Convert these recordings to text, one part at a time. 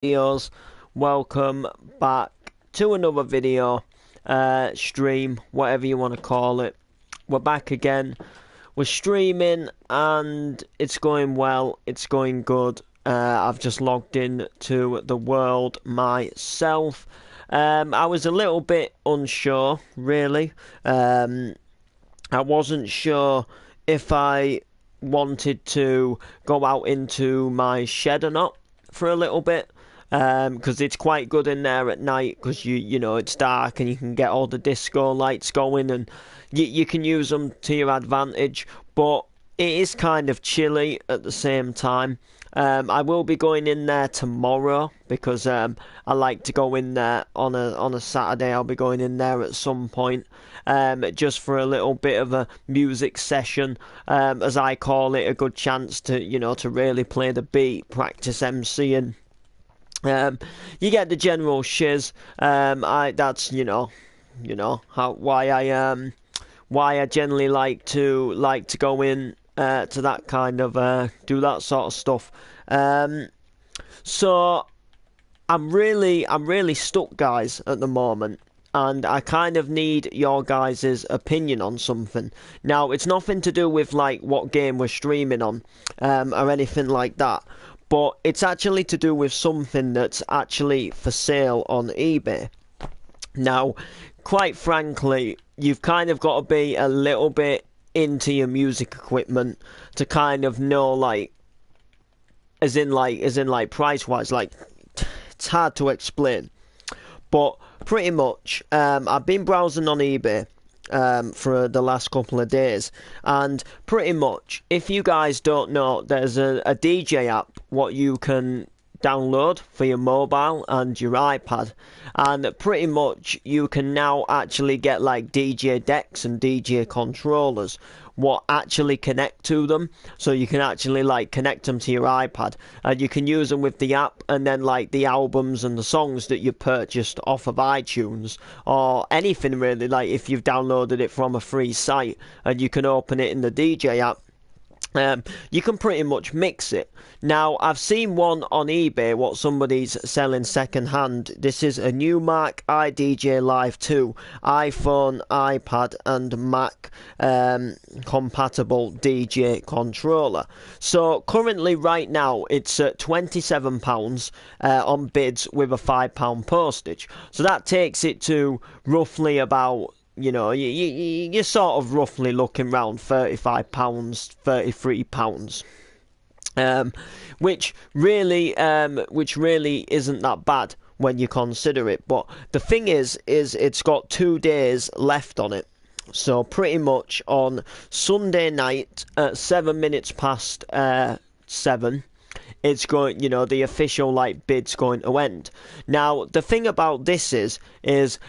Videos, welcome back to another video, stream, whatever you want to call it. We're back again. We're streaming and it's going well, it's going good. I've just logged in to the world myself. I was a little bit unsure, really. I wasn't sure if I wanted to go out into my shed or not for a little bit. Because it's quite good in there at night because you know it's dark and you can get all the disco lights going and you can use them to your advantage, but it is kind of chilly at the same time. I will be going in there tomorrow because I like to go in there on a Saturday. I'll be going in there at some point, just for a little bit of a music session, as I call it, a good chance to to really play the beat, practice MCing. You get the general shiz. That's why I generally like to go in to that kind of do that sort of stuff. So I'm really stuck, guys, at the moment. And I kind of need your guys' opinion on something. Now, it's nothing to do with like what game we're streaming on, or anything like that. But it's actually to do with something that's actually for sale on eBay. Now, quite frankly, you've kind of got to be a little bit into your music equipment to kind of know, like, as in like price wise, like it's hard to explain. But pretty much, I've been browsing on eBay for the last couple of days, and pretty much, if you guys don't know, there's a DJ app what you can download for your mobile and your iPad, and pretty much you can now actually get like DJ decks and DJ controllers what actually connect to them, so you can actually like connect them to your iPad and you can use them with the app, and then like the albums and the songs that you purchased off of iTunes or anything really, like if you've downloaded it from a free site and you can open it in the DJ app, you can pretty much mix it. Now, I've seen one on eBay what somebody's selling second hand. This is a Numark iDJ Live 2 iPhone, iPad and Mac compatible DJ controller. So currently right now it's at £27 on bids with a £5 postage. So that takes it to roughly about, you're sort of roughly looking around £35, £33, which really isn't that bad when you consider it. But the thing is it's got 2 days left on it. So pretty much on Sunday night at 7 minutes past 7. It's going, the official like bid's going to end. Now, the thing about this is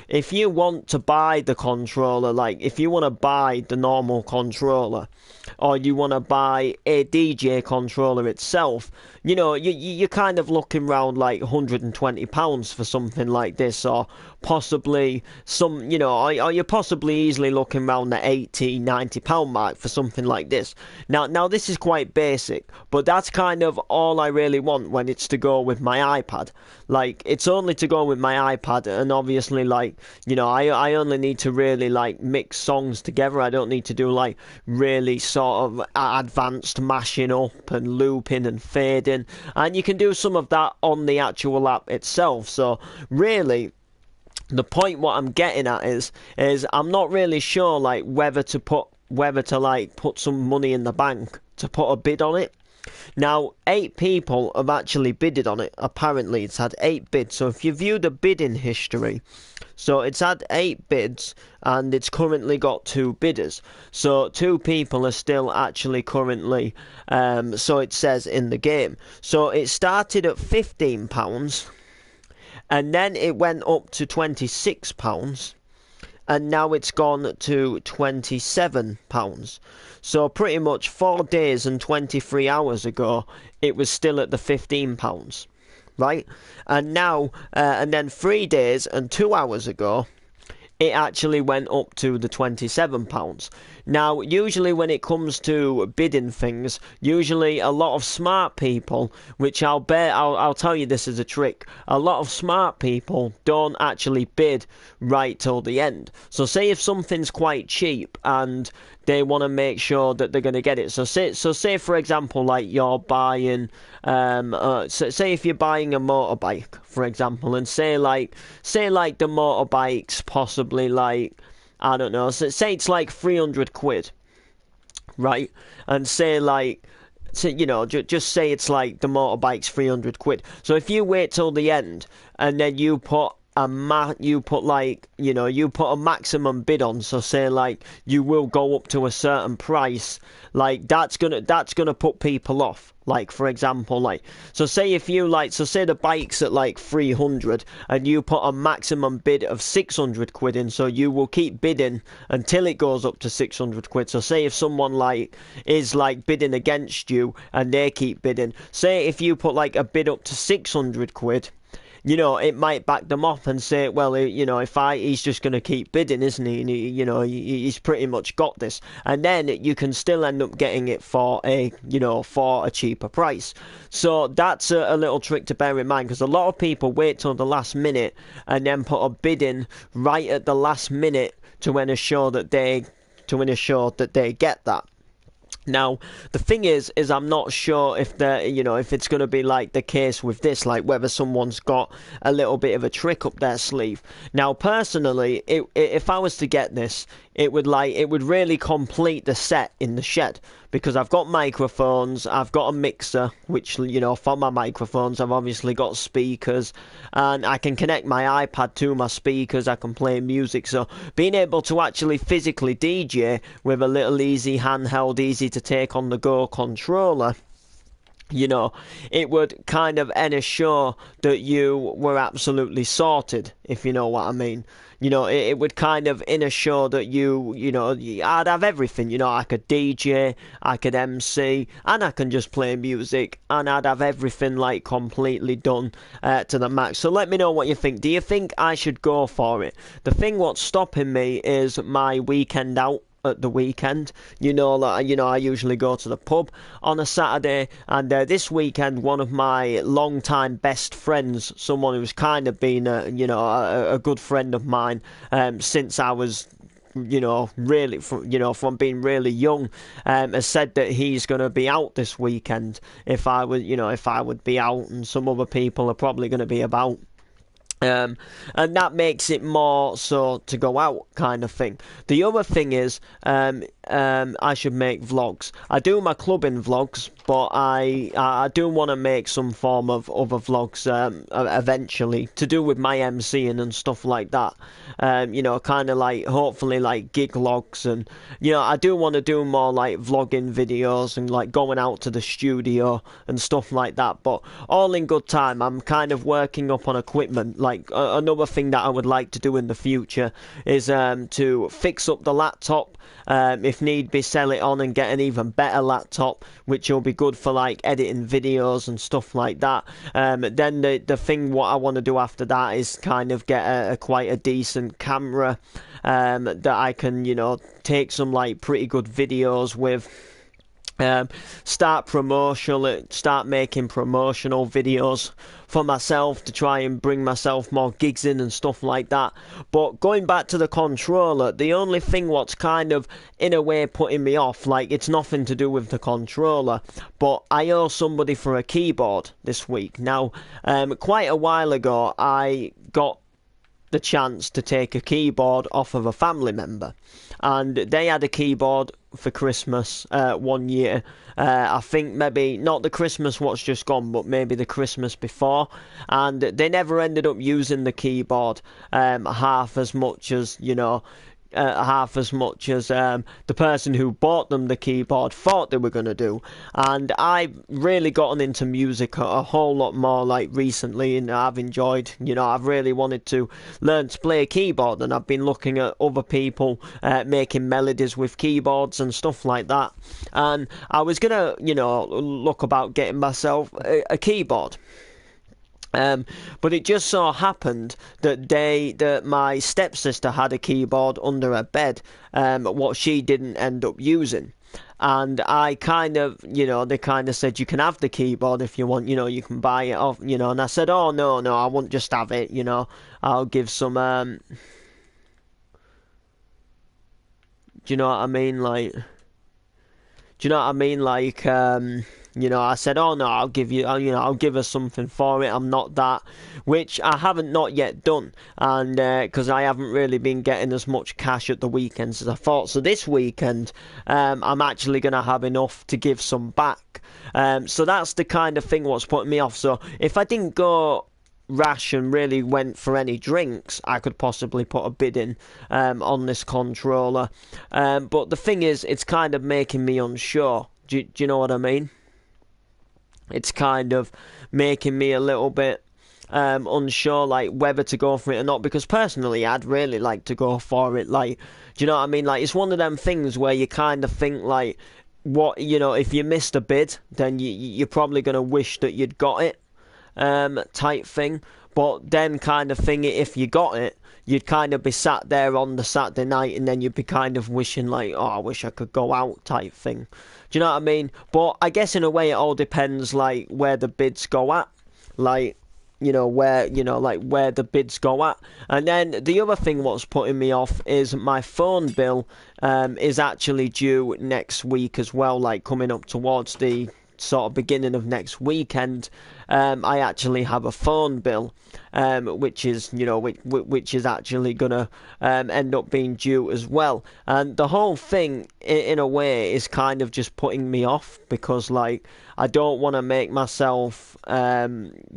if you want to buy the controller, like if you want to buy the normal controller, or you want to buy a DJ controller itself, you're kind of looking around like £120 for something like this, or possibly or you're possibly easily looking around the £80-90 mark for something like this. Now this is quite basic, but that's kind of all I really want when it's to go with my iPad. Like, it's only to go with my iPad, and obviously, like, I only need to really like mix songs together. I don't need to do like really sort of advanced mashing up and looping and fading, and you can do some of that on the actual app itself. So really, the point what I'm getting at is I'm not really sure like whether to put some money in the bank to put a bid on it. Now, 8 people have actually bidded on it. Apparently, it's had 8 bids. So if you view the bidding history, so it's had 8 bids and it's currently got 2 bidders. So 2 people are still actually currently, so it says in the game. So it started at £15 and then it went up to £26. And now it's gone to £27. So pretty much 4 days and 23 hours ago, it was still at the £15, right? And now, and then 3 days and 2 hours ago, it actually went up to the £27. Now, usually when it comes to bidding things, usually a lot of smart people, which I'll tell you this is a trick, a lot of smart people don't actually bid right till the end. So say if something's quite cheap and they want to make sure that they're going to get it. So say for example, like you're buying, say if you're buying a motorbike, for example, and say like the motorbike's possibly like, I don't know, say it's like 300 quid, right? And say like, so, you know, just say it's like the motorbike's 300 quid. So if you wait till the end and then you put a maximum bid on, so say like you will go up to a certain price, like that's gonna put people off. Like for example, like say the bike's at like 300 and you put a maximum bid of 600 quid in, so you will keep bidding until it goes up to 600 quid. So say if someone like is like bidding against you and they keep bidding, say if you put like a bid up to 600 quid, you know, it might back them off and say, well, you know, he's just going to keep bidding, isn't he? And he's pretty much got this. And then you can still end up getting it for a cheaper price. So that's a little trick to bear in mind, because a lot of people wait till the last minute and then put a bid in right at the last minute to ensure that they get that. Now, the thing is I'm not sure if if it's going to be like the case with this, like whether someone's got a little bit of a trick up their sleeve. Now, personally, if I was to get this, it would really complete the set in the shed, because I've got microphones, I've got a mixer, which, you know, for my microphones, I've obviously got speakers, and I can connect my iPad to my speakers, I can play music. So being able to actually physically DJ with a little easy handheld, easy to take on the go controller, you know, it would kind of ensure that you were absolutely sorted, if you know what I mean. You know, it would kind of ensure that I'd have everything. You know, I could DJ, I could MC, and I can just play music, and I'd have everything like completely done to the max. So let me know what you think. Do you think I should go for it? The thing what's stopping me is my weekend out at the weekend. I usually go to the pub on a Saturday, and this weekend one of my long-time best friends, someone who's kind of been a good friend of mine since I was really from being really young, has said that he's going to be out this weekend if I would be out, and some other people are probably going to be about. And that makes it more so to go out kind of thing. The other thing is, I should make vlogs. I do my clubbing vlogs, but I do want to make some form of other vlogs eventually, to do with my MCing and stuff like that. Kind of like, hopefully like gig logs, and I do want to do more like vlogging videos and like going out to the studio and stuff like that. But all in good time. I'm kind of working up on equipment. Like another thing that I would like to do in the future is to fix up the laptop, if need be, sell it on and get an even better laptop, which will be good for like editing videos and stuff like that. Then the thing what I want to do after that is kind of get quite a decent camera that I can take some like pretty good videos with. Start making promotional videos for myself to try and bring myself more gigs in and stuff like that. But going back to the controller, the only thing what's kind of in a way putting me off, like it's nothing to do with the controller, but I owe somebody for a keyboard this week. Now, quite a while ago, I got the chance to take a keyboard off of a family member, and they had a keyboard for Christmas one year. I think maybe not the Christmas what's just gone, but maybe the Christmas before, and they never ended up using the keyboard half as much as the person who bought them the keyboard thought they were going to do. And I've really gotten into music a whole lot more like recently, and I've enjoyed, I've really wanted to learn to play a keyboard, and I've been looking at other people making melodies with keyboards and stuff like that. And I was going to, look about getting myself a keyboard. But it just so happened that my stepsister had a keyboard under her bed, what she didn't end up using. And I kind of, they kind of said, you can have the keyboard if you want, you can buy it off, and I said, oh, no, I won't just have it, I'll give some, do you know what I mean? Like, do you know what I mean? Like, I said, oh no, I'll give you, I'll give her something for it. I'm not that, which I haven't not yet done, and because I haven't really been getting as much cash at the weekends as I thought. So this weekend, I'm actually gonna have enough to give some back. So that's the kind of thing what's putting me off. So if I didn't go rash and really went for any drinks, I could possibly put a bid in on this controller. But the thing is, it's kind of making me unsure. Do you know what I mean? It's kind of making me a little bit unsure, like whether to go for it or not. Because personally, I'd really like to go for it. Like, do you know what I mean? Like, it's one of them things where you kind of think like, what, if you missed a bid, then you're probably gonna wish that you'd got it. Type thing, but then kind of thing, if you got it, you'd kind of be sat there on the Saturday night, and then you'd be kind of wishing like, oh, I wish I could go out, type thing. Do you know what I mean? But I guess in a way it all depends like where the bids go at, like where like where the bids go at. And then the other thing what's putting me off is my phone bill is actually due next week as well, like coming up towards the sort of beginning of next weekend. I actually have a phone bill, which is which is actually gonna end up being due as well. And the whole thing, in a way, is kind of just putting me off, because like I don't want to make myself, do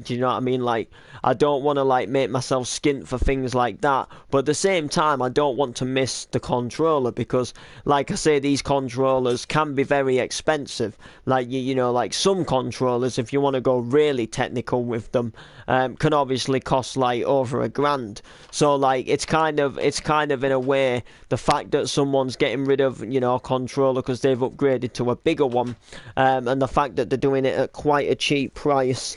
you know what I mean? Like, I don't want to like make myself skint for things like that, but at the same time, I don't want to miss the controller, because, like I say, these controllers can be very expensive. Like like some controllers, if you want to go really technical with them, can obviously cost like over $1,000. So like it's kind of in a way, the fact that someone's getting rid of a controller because they've upgraded to a bigger one, and the fact that they're doing it at quite a cheap price,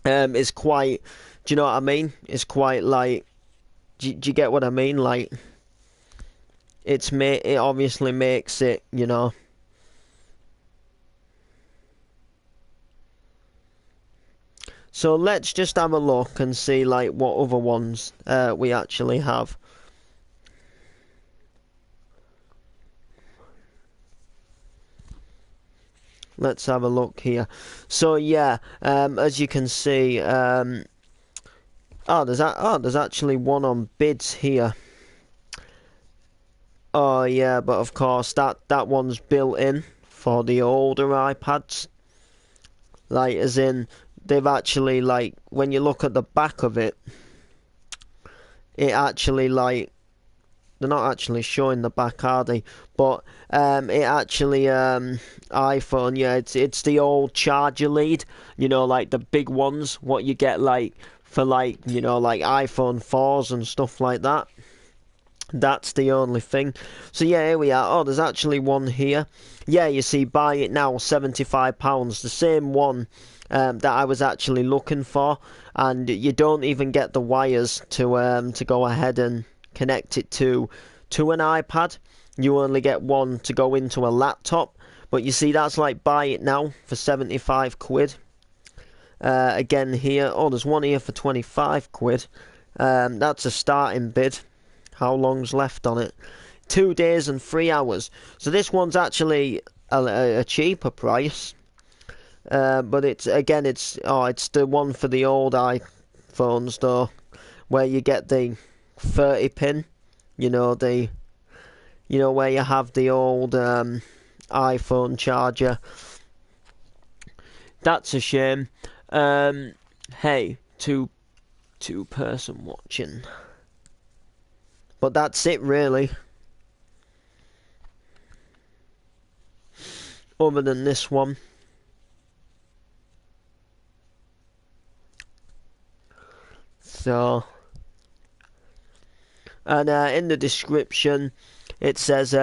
is quite, do you know what I mean? It's quite like, do you get what I mean? Like, it obviously makes it, So let's just have a look and see like what other ones we actually have. Let's have a look here. So yeah, as you can see, there's actually one on bids here. Oh yeah, but of course that one's built in for the older iPads. Like, as in, they've actually, like, when you look at the back of it, it actually, like, they're not actually showing the back, are they? But it actually, iPhone, yeah, it's the old charger lead, like the big ones, what you get like for like like iPhone 4s and stuff like that. That's the only thing. So yeah, here we are. Oh, there's actually one here. Yeah, you see, buy it now, £75. The same one that I was actually looking for, and you don't even get the wires to go ahead and connect it to an iPad. You only get one to go into a laptop. But you see, that's like buy it now for 75 quid. Again here, oh, there's one here for 25 quid. That's a starting bid. How long's left on it? 2 days and 3 hours. So this one's actually a cheaper price. But it's the one for the old iPhones though, where you get the 30 pin. Where you have the old iPhone charger. That's a shame. Hey, two person watching. But that's it, really. Other than this one. So, and in the description, It says,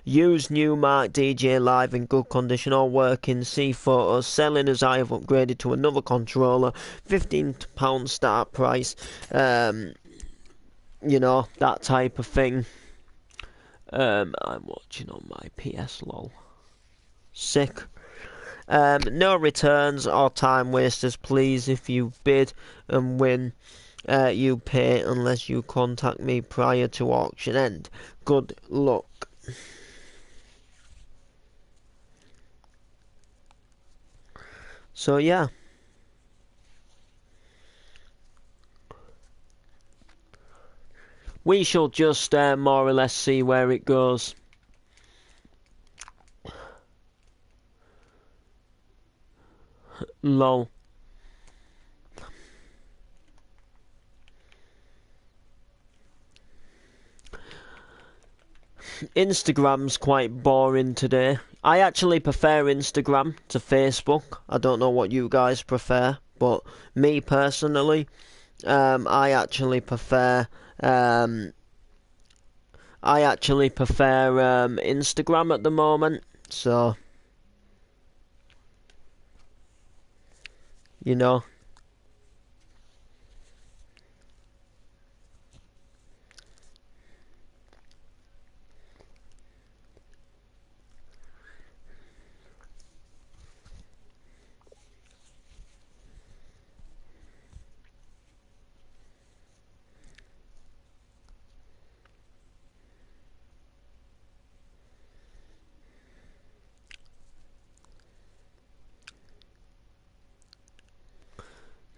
use new Mark DJ Live in good condition or working, see photos, selling as I have upgraded to another controller, £15 start price, you know, that type of thing. I'm watching on my PS lol. Sick. No returns or time wasters, please. If you bid and win, you pay unless you contact me prior to auction end. Good luck. So yeah. We shall just more or less see where it goes. Lol. Instagram's quite boring today. I actually prefer Instagram to Facebook. I don't know what you guys prefer, but me personally, I actually prefer Instagram at the moment. So, you know.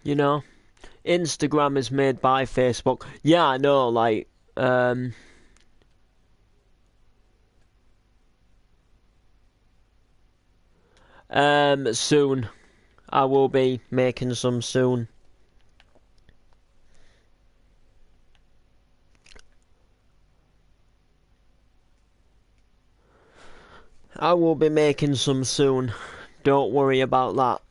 You know, Instagram is made by Facebook. Yeah, I know, like, soon. I will be making some soon. I will be making some soon. Don't worry about that.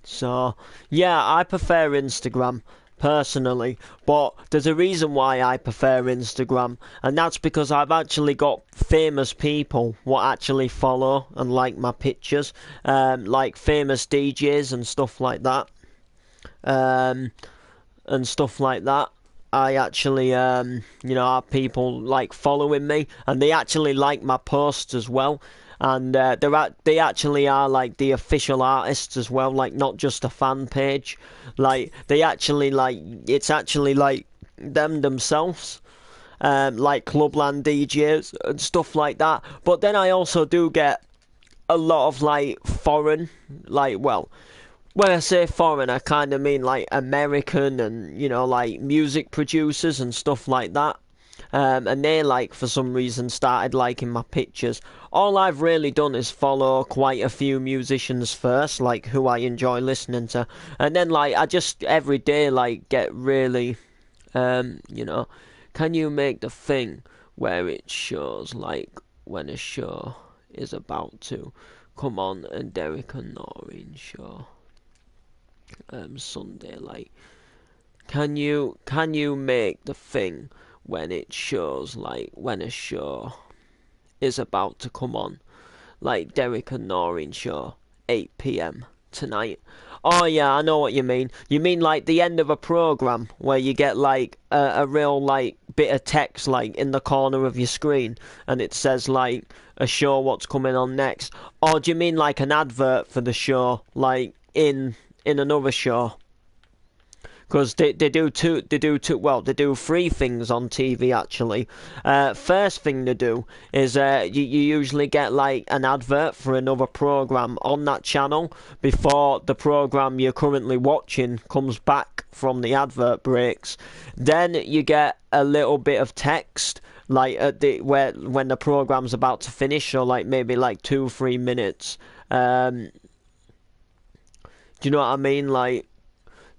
So, yeah, I prefer Instagram personally, but there's a reason why I prefer Instagram, and that's because I've actually got famous people what actually follow and like my pictures, like famous DJs and stuff like that, um, I actually, you know, have people like following me, and they actually like my posts as well. And they actually are like the official artists as well, like not just a fan page. Like they actually like it's actually like them themselves, like Clubland DJs and stuff like that. But then I also do get a lot of like foreign, like well, when I say foreign, I kind of mean like American and, you know, like music producers and stuff like that. And they, like, for some reason started liking my pictures. All I've really done is follow quite a few musicians first, like who I enjoy listening to. And then, like, I just every day, like, get really, you know, can you make the thing where it shows, like, when a show is about to come on and Derek and Noreen show? Sunday, like, can you make the thing when it shows, like when a show is about to come on, like Derek and Noreen show, 8 p.m. tonight? Oh yeah, I know what you mean. You mean like the end of a program where you get like a real like bit of text like in the corner of your screen and it says like a show what's coming on next? Or do you mean like an advert for the show, like in another show? because they do three things on TV actually. First thing they do is you usually get like an advert for another program on that channel before the program you're currently watching comes back from the advert breaks. Then you get a little bit of text like at the when the program's about to finish, or like maybe like 2-3 minutes. Do you know what I mean? Like,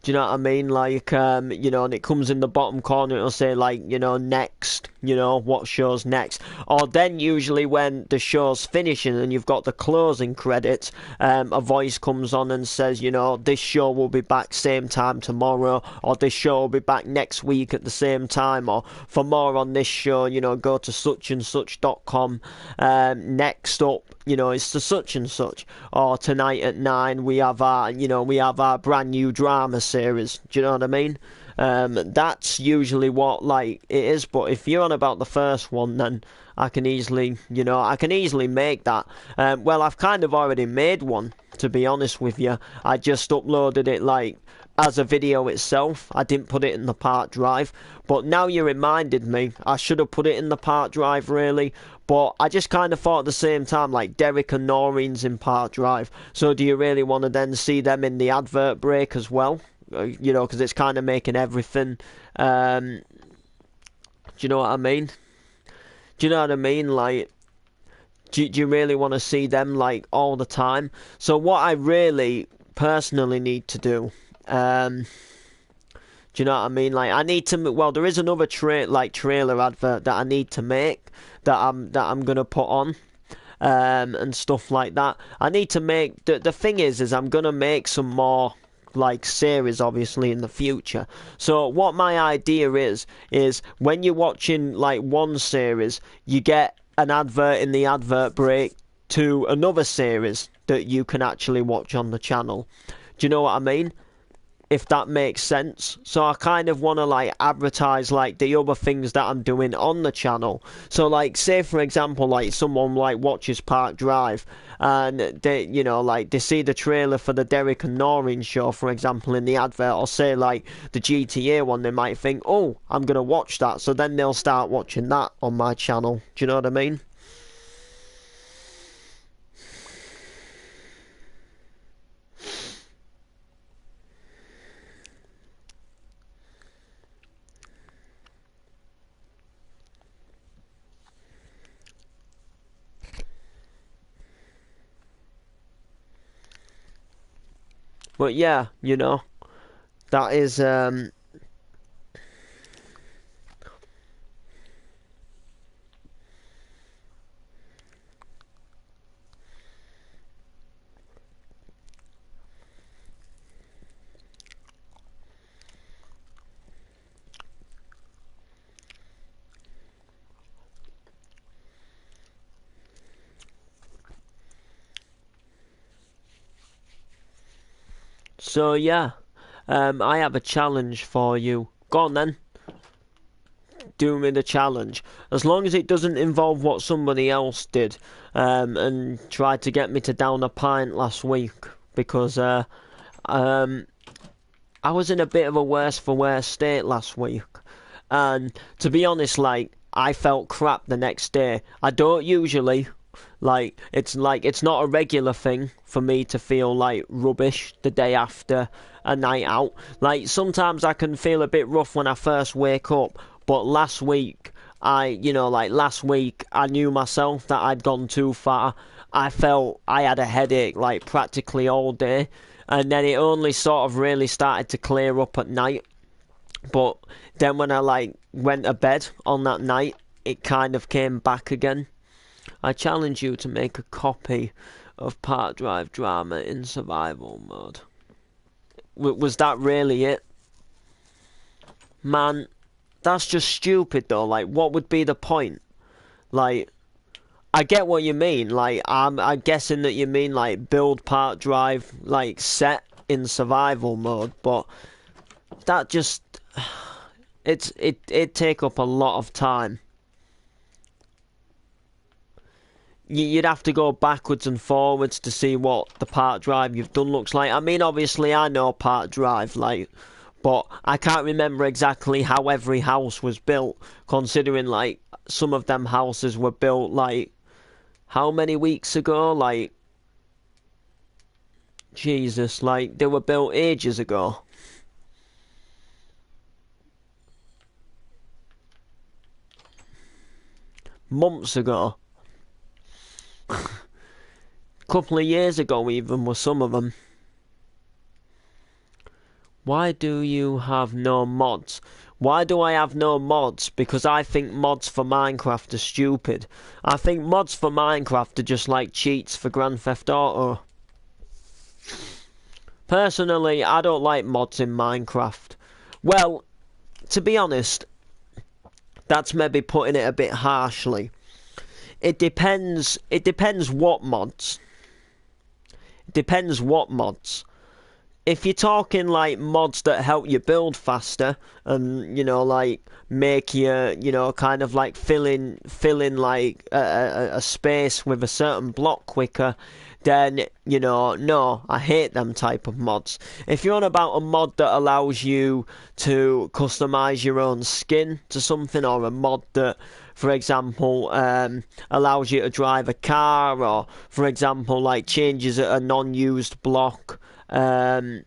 do you know what I mean? Like, you know, and it comes in the bottom corner, it'll say, like, you know, next, you know, what show's next. Or then usually when the show's finishing and you've got the closing credits, a voice comes on and says, you know, this show will be back same time tomorrow, or this show will be back next week at the same time, or for more on this show, you know, go to suchandsuch.com. Next up, you know, it's the such and such. Or tonight at 9 we have our brand new drama series. Do you know what I mean? That's usually what like it is. But if you're on about the first one, then I can easily make that. Well, I've kind of already made one, to be honest with you. I just uploaded it like as a video itself. I didn't put it in the part drive, but now you reminded me, I should have put it in the part drive really. But I just kind of thought at the same time, like, Derek and Noreen's in part drive, so do you really want to then see them in the advert break as well? You know, because it's kind of making everything, do you know what I mean? Do you know what I mean? Like, do you really want to see them, like, all the time? So what I really personally need to do, do you know what I mean? Like, I need to, well, there is another trailer advert that I need to make that I'm gonna put on, and stuff like that. I need to make, the thing is I'm gonna make some more like series obviously in the future. So what my idea is when you're watching like one series, you get an advert in the advert break to another series that you can actually watch on the channel. Do you know what I mean? If that makes sense. So I kind of want to like advertise like the other things that I'm doing on the channel. So like, say for example, like someone like watches Park Drive and they, you know, like they see the trailer for the Derek and Noreen show, for example, in the advert, or say like the GTA one, they might think, oh, I'm gonna watch that. So then they'll start watching that on my channel. Do you know what I mean? But yeah, you know, that is so yeah. I have a challenge for you. Go on then. Do me the challenge. As long as it doesn't involve what somebody else did, and tried to get me to down a pint last week, because I was in a bit of a worse for wear state last week. And to be honest, like, I felt crap the next day. I don't usually. Like, it's not a regular thing for me to feel like rubbish the day after a night out. Like, sometimes I can feel a bit rough when I first wake up, but last week I knew myself that I'd gone too far. I felt I had a headache like practically all day, and then it only sort of really started to clear up at night. But then when I like went to bed on that night, it kind of came back again. I challenge you to make a copy of Park Drive Drama in survival mode. Was that really it? Man, that's just stupid though. Like, what would be the point? Like, I get what you mean. Like, I'm guessing that you mean like build Park Drive like set in survival mode, but that just it'd take up a lot of time. You'd have to go backwards and forwards to see what the Park Drive you've done looks like. I mean, obviously I know Park Drive, like, but I can't remember exactly how every house was built, considering like some of them houses were built like how many weeks ago? Like Jesus, like they were built ages ago. Months ago. Couple of years ago even were some of them. Why do you have no mods? Why do I have no mods? Because I think mods for Minecraft are stupid. I think mods for Minecraft are just like cheats for Grand Theft Auto. Personally, I don't like mods in Minecraft. Well, to be honest, that's maybe putting it a bit harshly. It depends what mods. It depends what mods. If you're talking like mods that help you build faster and like make you kind of like fill in like a space with a certain block quicker, then no, I hate them type of mods. If you're on about a mod that allows you to customize your own skin to something, or a mod that, for example, allows you to drive a car, or for example like changes a non-used block, then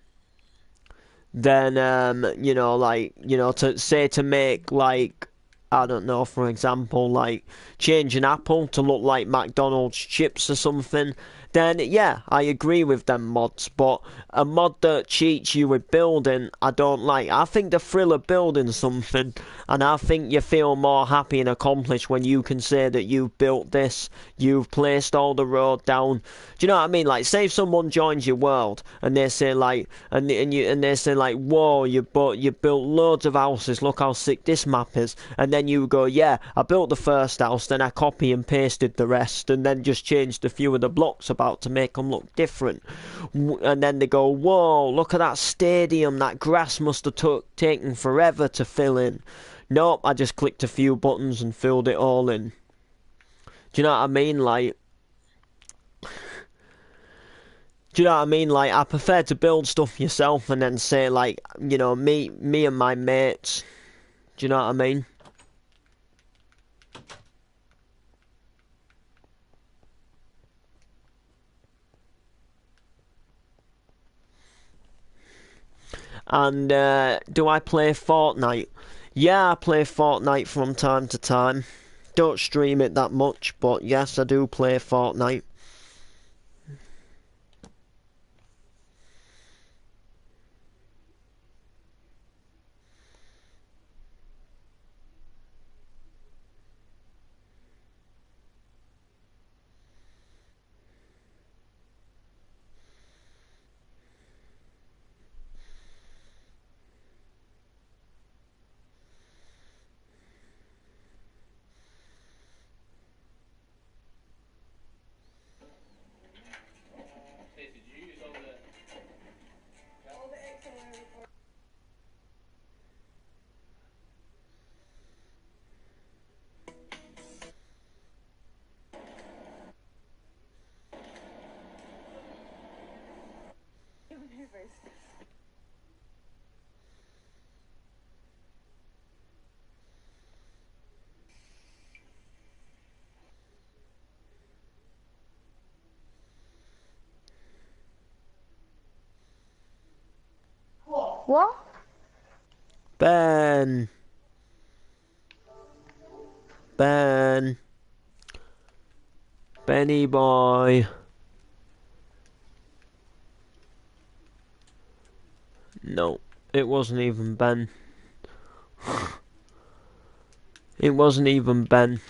to make like, I don't know, for example, like change an apple to look like McDonald's chips or something, then yeah, I agree with them mods. But a mod that cheats you with building, I don't like. I think the thrill of building something, and I think you feel more happy and accomplished when you can say that you've built this, you've placed all the road down. Do you know what I mean? Like, say if someone joins your world and they say like, and they say like, whoa, you built loads of houses. Look how sick this map is. And then you go, yeah, I built the first house, then I copy and pasted the rest, and then just changed a few of the blocks about to make them look different. And then they go, whoa, look at that stadium. That grass must have taken forever to fill in. Nope, I just clicked a few buttons and filled it all in. Do you know what I mean? Like, do you know what I mean? Like, I prefer to build stuff yourself and then say like, me and my mates. Do you know what I mean? And do I play Fortnite? Yeah, I play Fortnite from time to time. Don't stream it that much, but yes, I do play Fortnite. What? Ben. Ben. Benny boy. No, it wasn't even Ben. It wasn't even Ben.